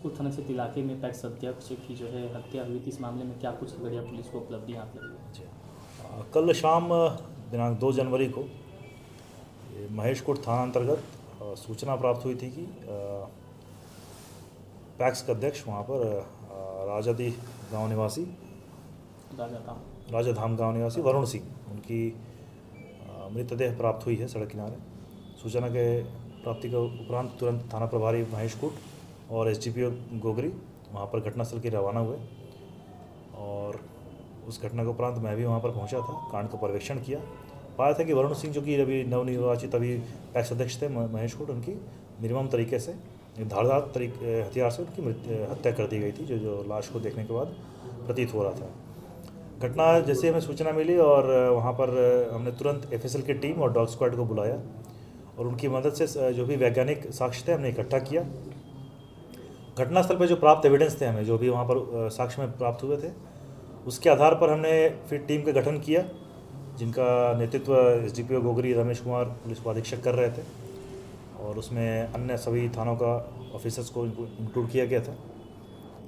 महेशपुर थाना क्षेत्र इलाके में पैक्स अध्यक्ष की जो है हत्या हुई थी, इस मामले में क्या कुछ खगड़िया पुलिस को उपलब्धि हाथ लगी है? कल शाम दिनांक 2 जनवरी को महेशपुर थाना अंतर्गत सूचना प्राप्त हुई थी कि पैक्स का अध्यक्ष वहाँ पर राजादी गांव निवासी राजाधाम गांव निवासी वरुण सिंह उनकी मृतदेह प्राप्त हुई है सड़क किनारे। सूचना के प्राप्ति के उपरांत तुरंत थाना प्रभारी महेशपुर और एसडीपीओ गोगरी वहाँ पर घटनास्थल के रवाना हुए और उस घटना के उपरांत मैं भी वहाँ पर पहुँचा था, कांड का पर्यवेक्षण किया। पाया था कि वरुण सिंह जो कि अभी नवनिर्वाचित अभी पैक्स अध्यक्ष थे महेशपुर, उनकी निर्मम तरीके से धारदार हथियार से उनकी हत्या कर दी गई थी, जो लाश को देखने के बाद प्रतीत हो रहा था। घटना जैसे हमें सूचना मिली और वहाँ पर हमने तुरंत एफएसएल की टीम और डॉग स्क्वाड को बुलाया और उनकी मदद से जो भी वैज्ञानिक साक्ष्य थे हमने इकट्ठा किया। घटनास्थल पर जो प्राप्त एविडेंस थे हमें जो भी वहाँ पर साक्ष्य में प्राप्त हुए थे, उसके आधार पर हमने फिर टीम का गठन किया, जिनका नेतृत्व एसडीपीओ गोगरी रमेश कुमार पुलिस उपाधीक्षक कर रहे थे और उसमें अन्य सभी थानों का ऑफिसर्स को इंक्लूड किया गया था।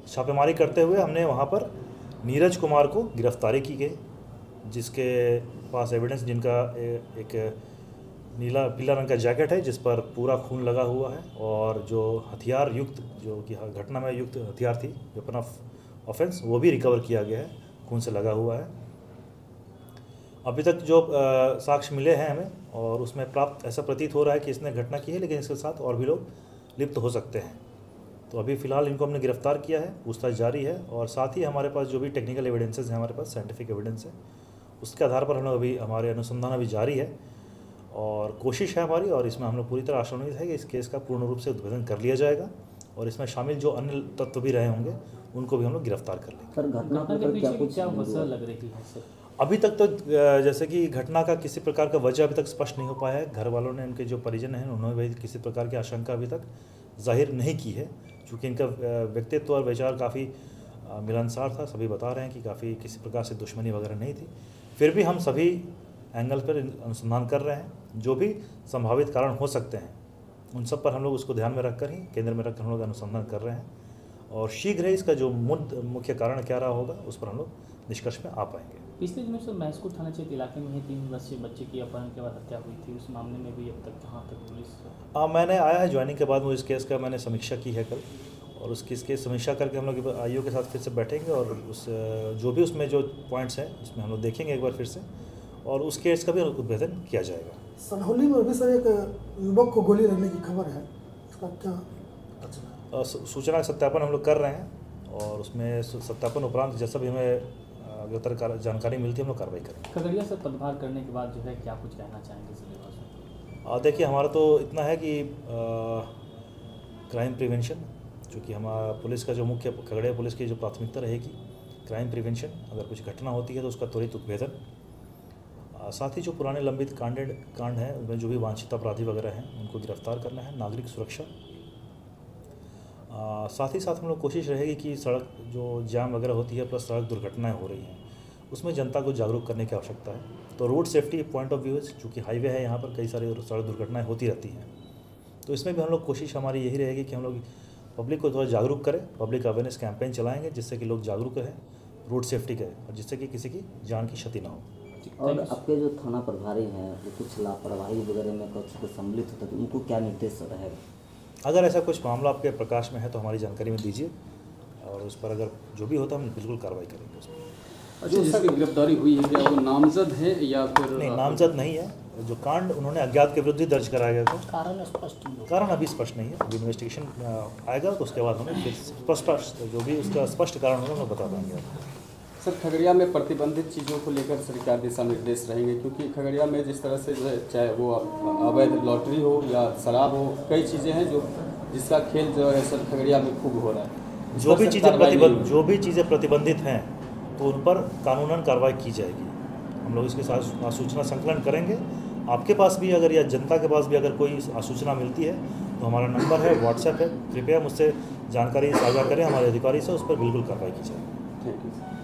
छापेमारी करते हुए हमने वहाँ पर नीरज कुमार को गिरफ्तारी की गई, जिसके पास एविडेंस जिनका एक पीला रंग का जैकेट है जिस पर पूरा खून लगा हुआ है और जो हथियार युक्त जो कि घटना में युक्त हथियार थी वेपन ऑफ ऑफेंस वो भी रिकवर किया गया है, खून से लगा हुआ है। अभी तक जो साक्ष्य मिले हैं हमें और उसमें प्राप्त ऐसा प्रतीत हो रहा है कि इसने घटना की है, लेकिन इसके साथ और भी लोग लिप्त हो सकते हैं। तो अभी फ़िलहाल इनको हमने गिरफ्तार किया है, पूछताछ जारी है और साथ ही हमारे पास जो भी टेक्निकल एविडेंसेस हैं, हमारे पास साइंटिफिक एविडेंस है, उसके आधार पर हम लोग अभी हमारे अनुसंधान अभी जारी है और कोशिश है हमारी और इसमें हम लोग पूरी तरह आशान्वित है कि इस केस का पूर्ण रूप से उद्भेदन कर लिया जाएगा और इसमें शामिल जो अन्य तत्व भी रहे होंगे उनको भी हम लोग गिरफ्तार कर लेंगे। सर, घटना के पीछे क्या वजह लग रही है सर? अभी तक तो जैसे कि घटना का किसी प्रकार का वजह अभी तक स्पष्ट नहीं हो पाया है। घर वालों ने, उनके जो परिजन हैं, उन्होंने भी किसी प्रकार की आशंका अभी तक जाहिर नहीं की है, क्योंकि इनका व्यक्तित्व और विचार काफ़ी मिलनसार था। सभी बता रहे हैं कि काफ़ी किसी प्रकार से दुश्मनी वगैरह नहीं थी। फिर भी हम सभी एंगल पर अनुसंधान कर रहे हैं, जो भी संभावित कारण हो सकते हैं उन सब पर हम लोग उसको ध्यान में रखकर ही केंद्र में रखकर हम लोग अनुसंधान कर रहे हैं और शीघ्र ही इसका जो मुख्य कारण क्या रहा होगा उस पर हम लोग निष्कर्ष में आ पाएंगे। पिछले दिनों से महेशपुर थाना क्षेत्र इलाके में ही 3 वर्षीय बच्चे की अपहरण के बाद हत्या हुई थी, उस मामले में भी अब तक कहाँ तक पुलिस? मैंने आया है ज्वाइनिंग के बाद वो इस केस का मैंने समीक्षा की है कल और उस केस की समीक्षा करके हम लोग आईओ के साथ फिर से बैठेंगे और उस जो भी उसमें जो पॉइंट्स हैं उसमें हम लोग देखेंगे एक बार फिर से और उस केस का भी उद्भेदन किया जाएगा। सनहौली में अभी सर एक युवक को गोली लगने की खबर है, इसका क्या? सूचना का सत्यापन हम लोग कर रहे हैं और उसमें सत्यापन उपरांत जैसा भी हमें अग्रतर जानकारी मिलती है हम लोग कार्रवाई करेंगे। खगड़िया से पदभार करने के बाद जो है क्या कुछ कहना चाहेंगे जिले? देखिए, हमारा तो इतना है कि क्राइम प्रिवेंशन, जो कि हमारा पुलिस का जो मुख्य खगड़िया पुलिस की जो प्राथमिकता रहेगी, क्राइम प्रिवेंशन। अगर कुछ घटना होती है तो उसका त्वरित उद्भेदन, साथ ही जो पुराने लंबित कांड हैं उनमें जो भी वांछित अपराधी वगैरह हैं उनको गिरफ्तार करना है, नागरिक सुरक्षा। साथ ही साथ हम लोग कोशिश रहेगी कि सड़क जो जाम वगैरह होती है प्लस सड़क दुर्घटनाएं हो रही हैं उसमें जनता को जागरूक करने की आवश्यकता है। तो road safety point of view, चूँकि हाईवे है यहाँ पर कई सारी सड़क दुर्घटनाएं होती रहती हैं, तो इसमें भी हम लोग कोशिश हमारी यही रहेगी कि हम लोग पब्लिक को थोड़ा जागरूक करें, पब्लिक अवेयरनेस कैंपेन चलाएँगे जिससे कि लोग जागरूक रहें रोड सेफ्टी के और जिससे कि किसी की जान की क्षति ना हो। और आपके जो थाना प्रभारी हैं वो कुछ लापरवाही वगैरह में कुछ सम्मिलित होता है तो उनको क्या निर्देश रहेगा? अगर ऐसा कुछ मामला आपके प्रकाश में है तो हमारी जानकारी में दीजिए और उस पर अगर जो भी होता है हम बिल्कुल कार्रवाई करेंगे उस पर। अच्छा, जिसकी गिरफ्तारी हुई है क्या वो नामजद है या फिर? नहीं, नामजद नहीं है। जो कांड उन्होंने अज्ञात के विरुद्ध ही दर्ज कराया गया था, कारण अभी स्पष्ट नहीं है। अभी इन्वेस्टिगेशन आएगा तो उसके बाद हमें स्पष्ट जो भी उसका स्पष्ट कारण होगा हम बता पाएंगे। सर, खगड़िया में प्रतिबंधित चीज़ों को लेकर सरकार दिशा निर्देश रहेंगे, क्योंकि खगड़िया में जिस तरह से जो है, चाहे वो अवैध लॉटरी हो या शराब हो, कई चीज़ें हैं जिसका खेल जो है सर खगड़िया में खूब हो रहा है। जो भी चीज़ें प्रतिबंधित हैं तो उन पर कानूनन कार्रवाई की जाएगी। हम लोग इसके साथ सूचना संकलन करेंगे। आपके पास भी अगर या जनता के पास भी अगर कोई सूचना मिलती है तो हमारा नंबर है, व्हाट्सएप है, कृपया मुझसे जानकारी साझा करें हमारे अधिकारी से, उस पर बिल्कुल कार्रवाई की जाएगी। Thank you.